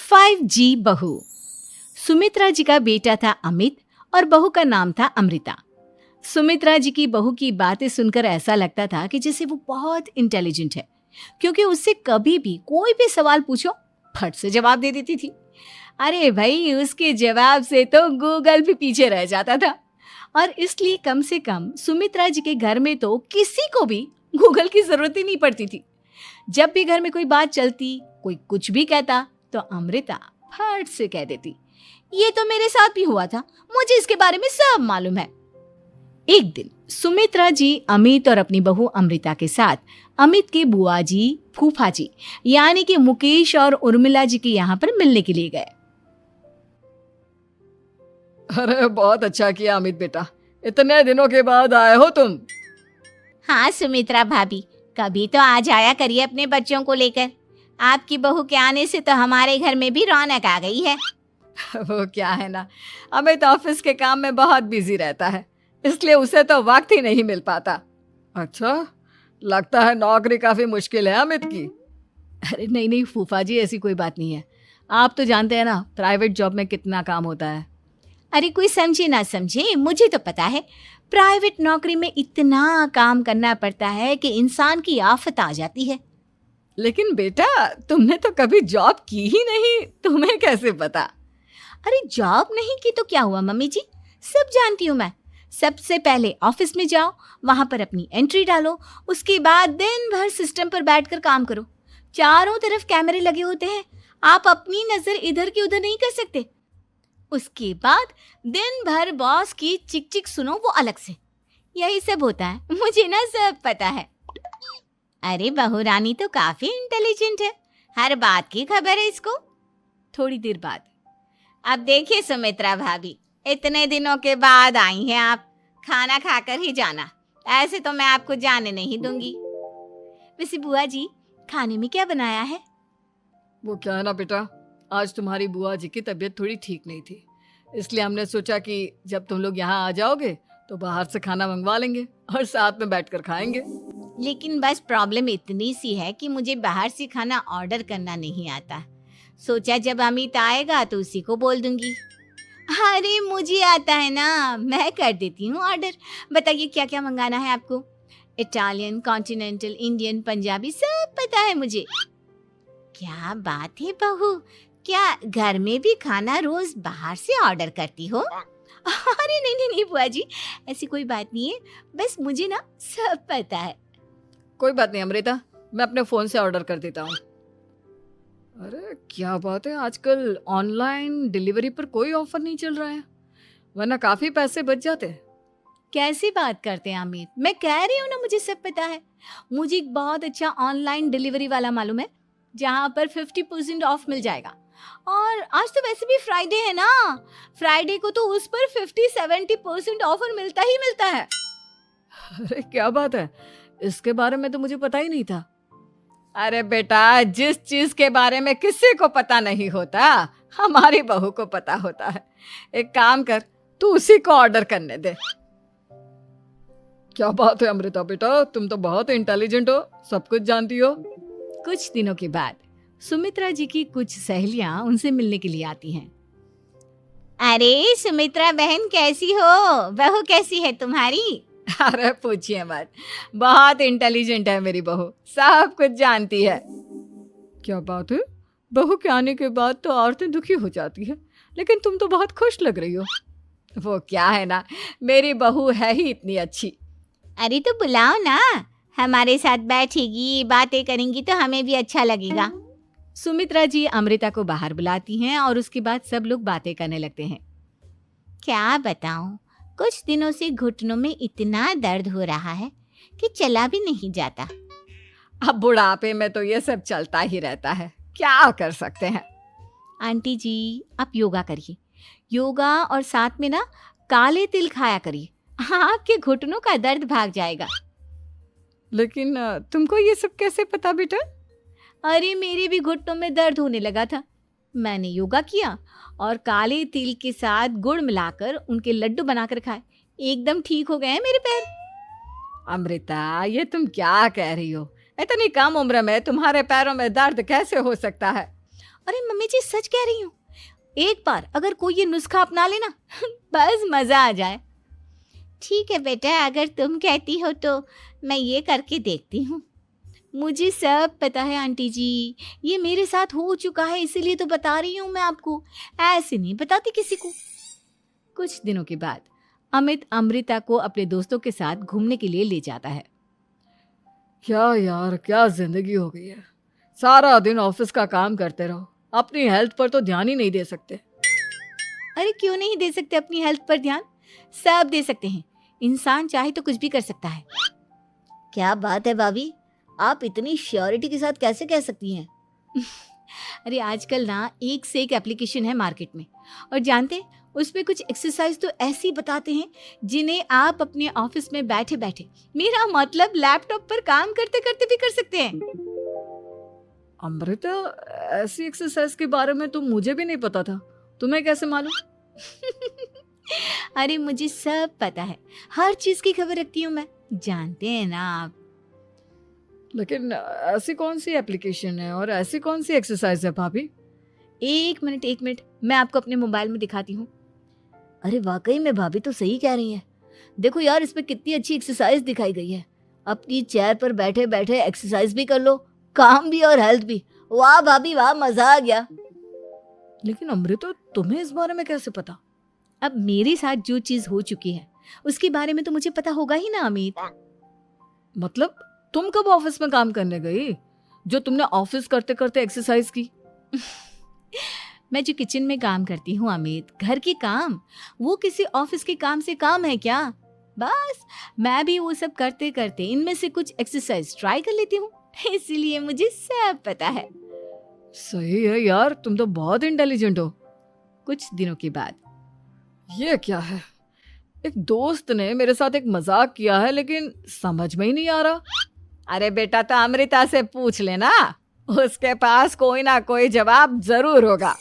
5G बहू। सुमित्रा जी का बेटा था अमित और बहू का नाम था अमृता। सुमित्रा जी की बहू की बातें सुनकर ऐसा लगता था कि जैसे वो बहुत इंटेलिजेंट है, क्योंकि उससे कभी भी कोई भी सवाल पूछो फट से जवाब दे देती थी। अरे भाई, उसके जवाब से तो गूगल भी पीछे रह जाता था। और इसलिए कम से कम सुमित्रा जी के घर में तो किसी को भी गूगल की जरूरत ही नहीं पड़ती थी। जब भी घर में कोई बात चलती, कोई कुछ भी कहता, तो अमृता फट से कह देती, ये तो मेरे साथ भी हुआ था, मुझे इसके बारे में सब मालूम है। एक दिन सुमित्रा जी अमित और अपनी बहू अमृता के साथ अमित के बुआ जी, फूफा जी यानी कि मुकेश और उर्मिला जी के यहाँ पर मिलने के लिए गए। अरे बहुत अच्छा किया अमित बेटा, इतने दिनों के बाद आए हो तुम। हाँ सुमित्रा भाभी, कभी तो आ जाया करिए अपने बच्चों को लेकर। आपकी बहू के आने से तो हमारे घर में भी रौनक आ गई है। वो क्या है ना, अमित ऑफिस के काम में बहुत बिजी रहता है, इसलिए उसे तो वक्त ही नहीं मिल पाता। अच्छा, लगता है नौकरी काफी मुश्किल है अमित की। अरे नहीं फूफा जी, ऐसी कोई बात नहीं है। आप तो जानते हैं ना प्राइवेट जॉब में कितना काम होता है। अरे कोई समझे ना समझे, मुझे तो पता है प्राइवेट नौकरी में इतना काम करना पड़ता है कि इंसान की आफत आ जाती है। लेकिन बेटा, तुमने तो कभी जॉब की ही नहीं, तुम्हें कैसे पता? अरे जॉब नहीं की तो क्या हुआ मम्मी जी, सब जानती हूँ मैं। सबसे पहले ऑफिस में जाओ, वहां पर अपनी एंट्री डालो, उसके बाद दिन भर सिस्टम पर बैठकर काम करो। चारों तरफ कैमरे लगे होते हैं, आप अपनी नजर इधर की उधर नहीं कर सकते। उसके बाद दिन भर बॉस की चिक चिक सुनो, वो अलग से। यही सब होता है, मुझे ना सब पता है। अरे बहू रानी तो काफी इंटेलिजेंट है, हर बात की खबर है इसको। थोड़ी देर बाद, अब देखिए सुमित्रा भाभी, इतने दिनों के बाद आई हैं आप, खाना खाकर ही जाना, ऐसे तो मैं आपको जाने नहीं दूंगी। वैसे बुआ जी, खाने में क्या बनाया है? वो क्या है ना बेटा, आज तुम्हारी बुआ जी की तबीयत थोड़ी ठीक नहीं थी, इसलिए हमने सोचा कि जब तुम लोग यहाँ आ जाओगे तो बाहर से खाना मंगवा लेंगे और साथ में बैठकर खाएंगे। लेकिन बस प्रॉब्लम इतनी सी है कि मुझे बाहर से खाना ऑर्डर करना नहीं आता। सोचा जब अमित आएगा तो उसी को बोल दूंगी। अरे मुझे आता है ना, मैं कर देती हूँ ऑर्डर। बताइए क्या क्या मंगाना है आपको? इटालियन, कॉन्टिनेंटल, इंडियन, पंजाबी, सब पता है मुझे। क्या बात है बहू, क्या घर में भी खाना रोज बाहर से ऑर्डर करती हो? अरे नहीं बुआ जी, ऐसी कोई बात नहीं है, बस मुझे ना सब पता है। कोई बात नहीं अमृता, मैं अपने फोन से ऑर्डर कर देता हूँ। अरे क्या बात है, आजकल ऑनलाइन डिलीवरी पर कोई ऑफर नहीं चल रहा है, वरना काफी पैसे बच जाते। कैसी बात करते हैं अमित, मैं कह रही हूँ ना मुझे सब पता है। मुझे एक बहुत अच्छा ऑनलाइन डिलीवरी वाला मालूम है, जहाँ पर 50% ऑफ मिल जाएगा। और आज तो वैसे भी फ्राइडे है ना, फ्राइडे को तो उस पर 50-70% ऑफर मिलता ही मिलता है। अरे क्या बात है, इसके बारे में तो मुझे पता ही नहीं था। अरे बेटा, जिस चीज के बारे में किसी को पता नहीं होता, हमारी बहू को पता होता है। एक काम कर, तू उसी को ऑर्डर करने दे। क्या बात है अमृता बेटा, तुम तो बहुत इंटेलिजेंट हो, सब कुछ जानती हो। कुछ दिनों के बाद सुमित्रा जी की कुछ सहेलियां उनसे मिलने के लिए आती हैं। अरे सुमित्रा बहन कैसी हो, बहू कैसी है तुम्हारी? अरे पूछिए मत, बहुत इंटेलिजेंट है मेरी बहू, सब कुछ जानती है। क्या बात है, बहू के आने के बाद तो औरतें दुखी हो जाती है, लेकिन तुम तो बहुत खुश लग रही हो। वो क्या है ना, मेरी बहू है ही इतनी अच्छी। अरे तो बुलाओ ना, हमारे साथ बैठेगी, बातें करेंगी तो हमें भी अच्छा लगेगा। सुमित्रा जी अमृता को बाहर बुलाती हैं और उसके बाद सब लोग बातें करने लगते हैं। क्या बताऊं, कुछ दिनों से घुटनों में इतना दर्द हो रहा है कि चला भी नहीं जाता। अब बुढ़ापे में तो ये सब चलता ही रहता है, क्या कर सकते हैं। आंटी जी, आप योगा करिए, योगा और साथ में ना काले तिल खाया करिए, आपके घुटनों का दर्द भाग जाएगा। लेकिन तुमको ये सब कैसे पता बेटा? अरे मेरे भी घुटनों में दर्द होने लगा था, मैंने योगा किया और काले तिल के साथ गुड़ मिलाकर उनके लड्डू बनाकर खाए, एकदम ठीक हो गए हैं मेरे पैर। अमृता, ये तुम क्या कह रही हो? इतनी कम उम्र में तुम्हारे पैरों में दर्द कैसे हो सकता है? अरे मम्मी जी सच कह रही हूँ, एक बार अगर कोई ये नुस्खा अपना लेना बस मजा आ जाए। ठीक है बेटा, अगर तुम कहती हो तो मैं ये करके देखती हूँ। मुझे सब पता है आंटी जी, ये मेरे साथ हो चुका है, इसीलिए तो बता रही हूँ मैं आपको, ऐसे नहीं बताती किसी को। कुछ दिनों के बाद अमित अमृता को अपने दोस्तों के साथ घूमने के लिए ले जाता है। क्या यार, क्या जिंदगी हो गई है। सारा दिन ऑफिस का काम करते रहो, अपनी हेल्थ पर तो ध्यान ही नहीं दे सकते। अरे क्यों नहीं दे सकते अपनी हेल्थ पर ध्यान? सब दे सकते हैं, इंसान चाहे तो कुछ भी कर सकता है। क्या बात है भाभी, आप इतनी श्योरिटी के साथ कैसे कह सकती हैं? अरे आजकल ना एक से एक एप्लीकेशन है मार्केट में, और जानते हैं उसमें कुछ एक्सरसाइज तो ऐसी बताते हैं जिन्हें आप अपने ऑफिस में बैठे बैठे, मेरा मतलब लैपटॉप पर काम करते करते भी कर सकते हैं। अमृता, ऐसी एक्सरसाइज के बारे में तो मुझे भी नहीं पता था, तुम्हें कैसे मालूम? अरे मुझे सब पता है, हर चीज की खबर रखती हूँ मैं, जानते हैं ना आप। लेकिन ऐसी कौन सी एप्लीकेशन है और ऐसी कौन सी एक्सरसाइज है भाभी? एक मिनट, मैं आपको अपने मोबाइल में दिखाती हूँ। अरे वाकई में भाभी तो सही कह रही हैं। देखो यार, इसमें कितनी अच्छी एक्सरसाइज दिखाई गई है। अपनी चेयर पर बैठे बैठे एक्सरसाइज भी कर लो, काम भी और हेल्थ भी। वाह भाभी वाह, मजा आ गया। लेकिन अमृता, तुम्हें इस बारे में कैसे पता? अब मेरे साथ जो चीज हो चुकी है उसके बारे में तो मुझे पता होगा ही ना अमित। मतलब तुम कब ऑफिस में काम करने गई जो तुमने ऑफिस करते करते एक्सरसाइज की? मैं जो किचन में काम करती हूँ अमित, घर के काम, वो किसी ऑफिस के काम से काम है क्या? बस मैं भी वो सब करते करते इनमें से कुछ एक्सरसाइज ट्राई कर लेती हूँ, इसीलिए मुझे सब पता है। सही है यार, तुम तो बहुत इंटेलिजेंट हो। कुछ दिनों के बाद ये क्या है, एक दोस्त ने मेरे साथ एक मजाक किया है लेकिन समझ में ही नहीं आ रहा। अरे बेटा, तो अमृता से पूछ लेना, उसके पास कोई ना कोई जवाब जरूर होगा।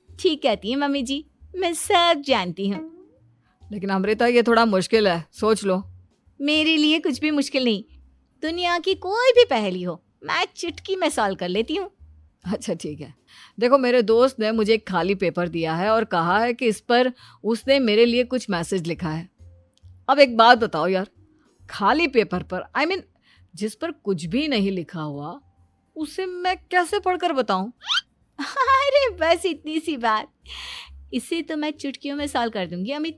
ठीक कहती है मम्मी जी, मैं सब जानती हूँ। लेकिन अमृता, ये थोड़ा मुश्किल है, सोच लो। मेरे लिए कुछ भी मुश्किल नहीं, दुनिया की कोई भी पहेली हो मैं चुटकी में सॉल्व कर लेती हूँ। अच्छा ठीक है, देखो मेरे दोस्त ने मुझे एक खाली पेपर दिया है और कहा है कि इस पर उसने मेरे लिए कुछ मैसेज लिखा है। अब एक बात बताओ यार, खाली पेपर पर, I mean, जिस पर कुछ भी नहीं लिखा हुआ, उसे मैं कैसे पढ़कर बताऊं? अरे बस इतनी सी बात, इसे तो मैं चुटकियों में सॉल्व कर दूंगी अमित।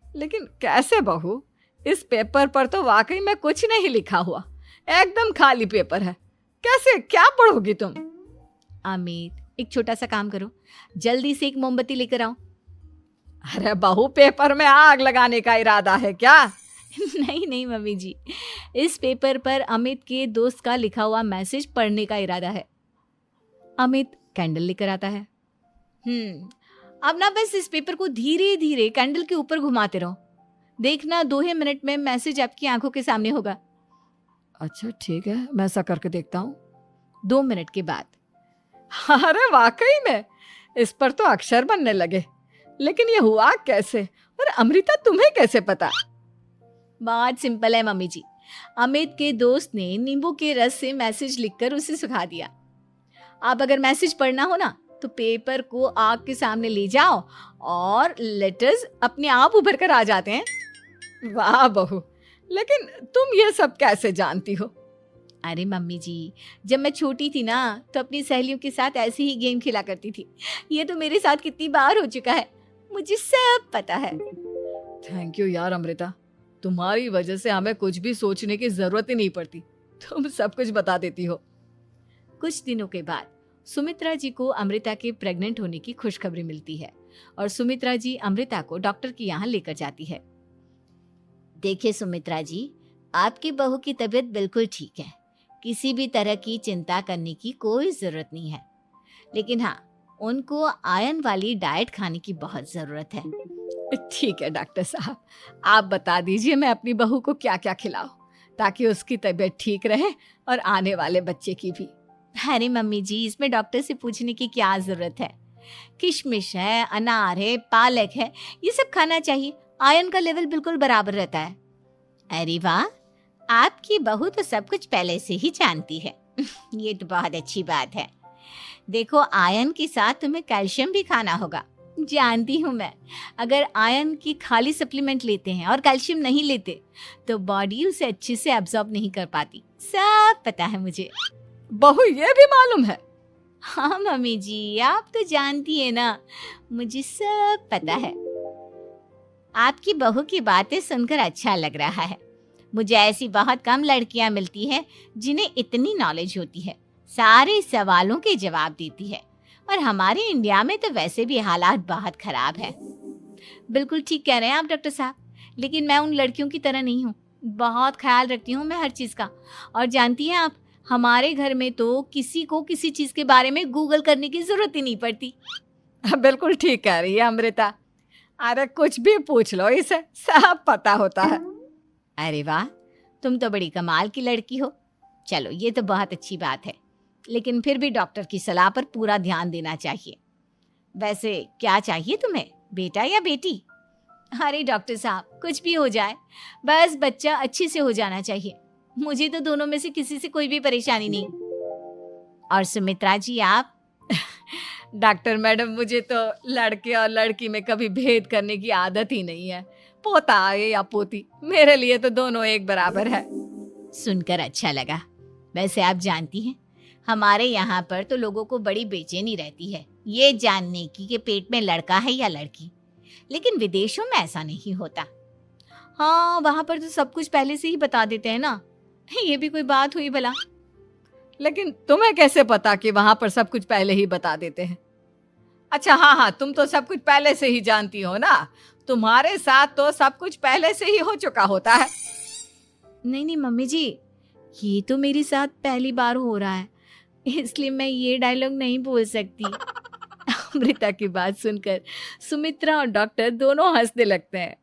लेकिन कैसे बहू, इस पेपर पर तो वाकई में कुछ नहीं लिखा हुआ, एकदम खाली पेपर है, कैसे, क्या पढ़ोगी तुम? अमित, एक छोटा सा काम करो, जल्दी से एक मोमबत्ती लेकर आओ। अरे बहू, पेपर में आग लगाने का इरादा है क्या? नहीं मम्मी जी, इस पेपर पर अमित के दोस्त का लिखा हुआ मैसेज पढ़ने का इरादा है। अमित कैंडल लेकर आता है। अब ना बस इस पेपर को धीरे धीरे कैंडल के ऊपर घुमाते रहो, देखना 2 ही मिनट में मैसेज आपकी आंखों के सामने होगा। अच्छा ठीक है, मैं ऐसा करके देखता हूँ। 2 मिनट के बाद, अरे वाकई में इस पर तो अक्षर बनने लगे, लेकिन ये हुआ कैसे? और अमृता, तुम्हें कैसे पता? बहुत सिंपल है मम्मी जी, अमित के दोस्त ने नींबू के रस से मैसेज लिखकर उसे सुखा दिया। अब अगर मैसेज पढ़ना हो ना तो पेपर को आग के सामने ले जाओ और लेटर्स अपने आप उभर कर आ जाते हैं। वाह बहू, लेकिन तुम ये सब कैसे जानती हो? अरे मम्मी जी, जब मैं छोटी थी ना तो अपनी सहेलियों के साथ ऐसे ही गेम खेला करती थी। ये तो मेरे साथ कितनी बार हो चुका है, मुझे सब पता है। थैंक यू यार अमृता, तुम्हारी वजह से हमें कुछ भी सोचने की जरूरत ही नहीं पड़ती, तुम सब कुछ बता देती हो। कुछ दिनों के बाद सुमित्रा जी को अमृता के प्रेग्नेंट होने की खुशखबरी मिलती है और सुमित्रा जी अमृता को डॉक्टर के यहाँ लेकर जाती है। देखिए सुमित्रा जी, आपकी बहू की तबीयत बिल्कुल ठीक है, किसी भी तरह की चिंता करने की कोई जरूरत नहीं है, लेकिन हाँ, उनको आयरन वाली डाइट खाने की बहुत जरूरत है। ठीक है डॉक्टर साहब, आप बता दीजिए मैं अपनी बहू को क्या क्या खिलाऊं ताकि उसकी तबीयत ठीक रहे और आने वाले बच्चे की भी। अरे मम्मी जी, इसमें डॉक्टर से पूछने की क्या जरूरत है, किशमिश है, अनार है, पालक है, ये सब खाना चाहिए, आयरन का लेवल बिल्कुल बराबर रहता है। अरे वाह, आपकी बहू तो सब कुछ पहले से ही जानती है। ये तो बहुत अच्छी बात है। देखो, आयरन के साथ तुम्हें कैल्शियम भी खाना होगा। जानती हूँ मैं, अगर आयरन की खाली सप्लीमेंट लेते हैं और कैल्शियम नहीं लेते तो बॉडी उसे अच्छे से एब्जॉर्ब नहीं कर पाती। सब पता है मुझे। बहू ये भी मालूम है? हाँ मम्मी जी, आप तो जानती है ना, मुझे सब पता है। आपकी बहू की बातें सुनकर अच्छा लग रहा है। मुझे ऐसी बहुत कम लड़कियां मिलती हैं जिन्हें इतनी नॉलेज होती है, सारे सवालों के जवाब देती है। और हमारे इंडिया में तो वैसे भी हालात बहुत खराब है। बिल्कुल ठीक कह रहे हैं आप डॉक्टर साहब, लेकिन मैं उन लड़कियों की तरह नहीं हूँ। बहुत ख्याल रखती हूँ मैं हर चीज़ का। और जानती हैं आप, हमारे घर में तो किसी को किसी चीज़ के बारे में गूगल करने की ज़रूरत ही नहीं पड़ती। बिल्कुल ठीक कह रही है अमृता। अरे कुछ भी पूछ लो इसे, सब पता होता है। अरे वाह, तुम तो बड़ी कमाल की लड़की हो। चलो, ये तो बहुत अच्छी बात है, लेकिन फिर भी डॉक्टर की सलाह पर पूरा ध्यान देना चाहिए। वैसे क्या चाहिए तुम्हें, बेटा या बेटी? अरे डॉक्टर साहब, कुछ भी हो जाए, बस बच्चा अच्छे से हो जाना चाहिए। मुझे तो दोनों में से किसी से कोई भी परेशानी नहीं। और सुमित्रा जी, आप? डॉक्टर मैडम, मुझे तो लड़के और लड़की में कभी भेद करने की आदत ही नहीं है। पोता आए या पोती, मेरे लिए तो दोनों एक बराबर है। सुनकर अच्छा लगा। वैसे आप जानती हैं, हमारे यहाँ पर तो लोगों को बड़ी बेचैनी रहती है ये जानने की कि पेट में लड़का है या लड़की, लेकिन विदेशों में ऐसा नहीं होता। हाँ, वहाँ पर तो सब कुछ पहले से ही बता देते हैं ना। ये भी कोई बात हुई भला? लेकिन तुम्हें कैसे पता कि वहां पर सब कुछ पहले ही बता देते हैं? अच्छा हाँ, तुम तो सब कुछ पहले से ही जानती हो ना। तुम्हारे साथ तो सब कुछ पहले से ही हो चुका होता है। नहीं मम्मी जी, ये तो मेरे साथ पहली बार हो रहा है, इसलिए मैं ये डायलॉग नहीं बोल सकती। अमृता की बात सुनकर सुमित्रा और डॉक्टर दोनों हंसने लगते हैं।